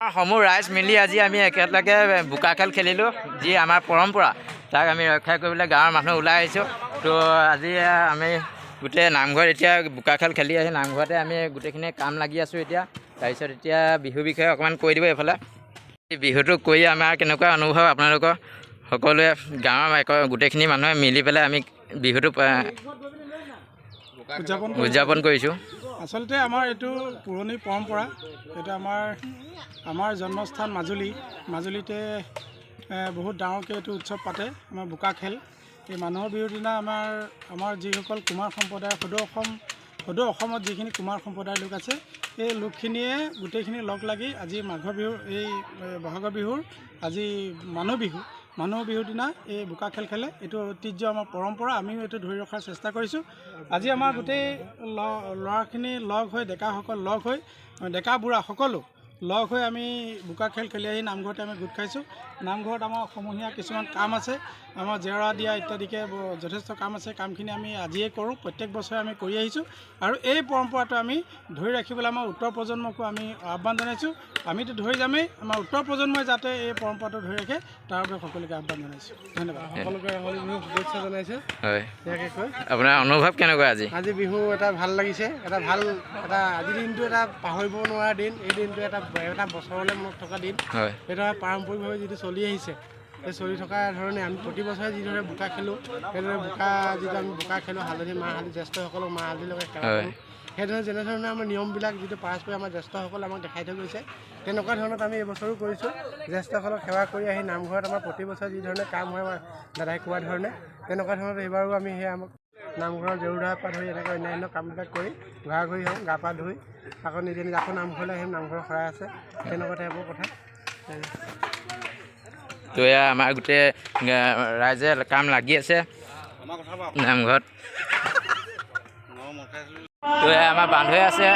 সমূহ ৰাইজ মিলি আজি আমি একেলগে বোকা খেল খেলিলোঁ, যি আমাৰ পৰম্পৰা তাক আমি ৰক্ষা কৰিবলৈ গাঁৱৰ মানুহ ওলাই আহিছোঁ। তো আজি আমি গোটেই নামঘৰত এতিয়া বোকা খেল খেলি আহি নামঘৰতে আমি গোটেইখিনি কাম লাগি আছোঁ এতিয়া। তাৰপিছত এতিয়া বিহুৰ বিষয়ে অকণমান কৈ দিব এইফালে। বিহুটো কৰি আমাৰ কেনেকুৱা অনুভৱ আপোনালোকৰ সকলোৱে গাঁৱৰ গোটেইখিনি মানুহে মিলি পেলাই আমি বিহুটো উদযাপন কৰিছোঁ। আচলতে আমাৰ এইটো পুৰণি পৰম্পৰা। এইটো আমাৰ জন্মস্থান মাজুলীতে বহুত ডাঙৰকৈ এইটো উৎসৱ পাতে, আমাৰ বোকা খেল। এই মানুহৰ বিহুৰ দিনা আমাৰ যিসকল কুমাৰ সম্প্ৰদায়ৰ সদৌ অসমত যিখিনি কুমাৰ সম্প্ৰদায়ৰ লোক আছে, এই লোকখিনিয়ে গোটেইখিনি লগ লাগি আজি মাঘৰ বিহুৰ এই বহাগৰ বিহুৰ আজি মানুহ বিহুৰ দিনা এই বোকা খেল খেলে। এইটো ঐতিহ্য আমাৰ পৰম্পৰা, আমিও এইটো ধৰি ৰখাৰ চেষ্টা কৰিছোঁ। আজি আমাৰ গোটেই ল'ৰাখিনি লগ হৈ, ডেকাসকল লগ হৈ, ডেকা বুঢ়া সকলো লগ হৈ আমি বোকা খেল খেলি আহি নামঘৰতে আমি গোট খাইছোঁ। নামঘৰত আমাৰ সমূহীয়া কিছুমান কাম আছে, আমাৰ জেওৰা দিয়া ইত্যাদিকে যথেষ্ট কাম আছে। কামখিনি আমি আজিয়ে কৰোঁ, প্ৰত্যেক বছৰে আমি কৰি আহিছোঁ। আৰু এই পৰম্পৰাটো আমি ধৰি ৰাখিবলৈ আমাৰ উত্তৰ প্ৰজন্মকো আমি আহ্বান জনাইছোঁ। আমিতো ধৰি যামেই, আমাৰ উত্তৰ প্ৰজন্মই যাতে এই পৰম্পৰাটো ধৰি ৰাখে তাৰ বাবে সকলোকে আহ্বান জনাইছোঁ। ধন্যবাদ। সকলোকে ৰঙালী বিহু শুভেচ্ছা জনাইছোঁ। হয়, ইয়াকে কৈ আপোনাৰ অনুভৱ কেনেকুৱা আজি বিহু এটা ভাল লাগিছে, আজিৰ দিনটো এটা পাহৰিব নোৱাৰা দিন। এই দিনটো এটা বছৰলৈ মনত থকা দিন। হয়, সেইটো পাৰম্পৰিকভাৱে যিটো চলি আহিছে, এই চলি থকা ধৰণে আমি প্ৰতি বছৰে যিদৰে বোকা খেলোঁ, সেইদৰে যিটো আমি বোকা খেলোঁ, মাহ হালধি জ্যেষ্ঠসকলক মাহ হালধিৰ লগত খেলা কৰোঁ। সেইদৰে যেনেধৰণে আমাৰ নিয়মবিলাক যিটো পাৰস্পৰিক আমাৰ জ্যেষ্ঠসকলে আমাক দেখাই থৈ গৈছে, তেনেকুৱা ধৰণত আমি এইবছৰো কৰিছোঁ। জ্যেষ্ঠসকলক সেৱা কৰি আহি নামঘৰত আমাৰ প্ৰতি বছৰে যি ধৰণে কাম হয়, আমাৰ দাদাই কোৱা ধৰণে তেনেকুৱা ধৰণত এইবাৰো আমি আমাক নামঘৰৰ জেউৰা পৰা ধৰি এনেকৈ অন্যান্য কামবিলাক কৰি ঘূৰি হওঁ, গা পা ধুই আকৌ নিজে আকৌ নামঘৰলৈ আহিম, নামঘৰৰ শৰাই আছে, তেনেকুৱা টাইপৰ কথা। তো এয়া আমাৰ গোটেই ৰাইজে কাম লাগি আছে নামঘৰত। তো এয়া আমাৰ বান্ধৈ আছে,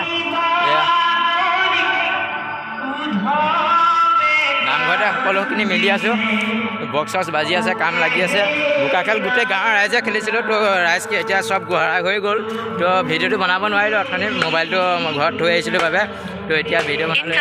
নামঘৰতে সকলোখিনি মিলি আছোঁ, বক্স চক্স বাজি আছে, কাম লাগি আছে। বোকা খেল গোটেই গাঁৱৰ ৰাইজে খেলিছিলোঁ। তো ৰাইজ এতিয়া চব হৈ গ'ল। তো ভিডিঅ'টো বনাব নোৱাৰিলোঁ, অথনি মোবাইলটো ঘৰত থৈ আহিছিলোঁ বাবে। তো এতিয়া ভিডিঅ' বনালে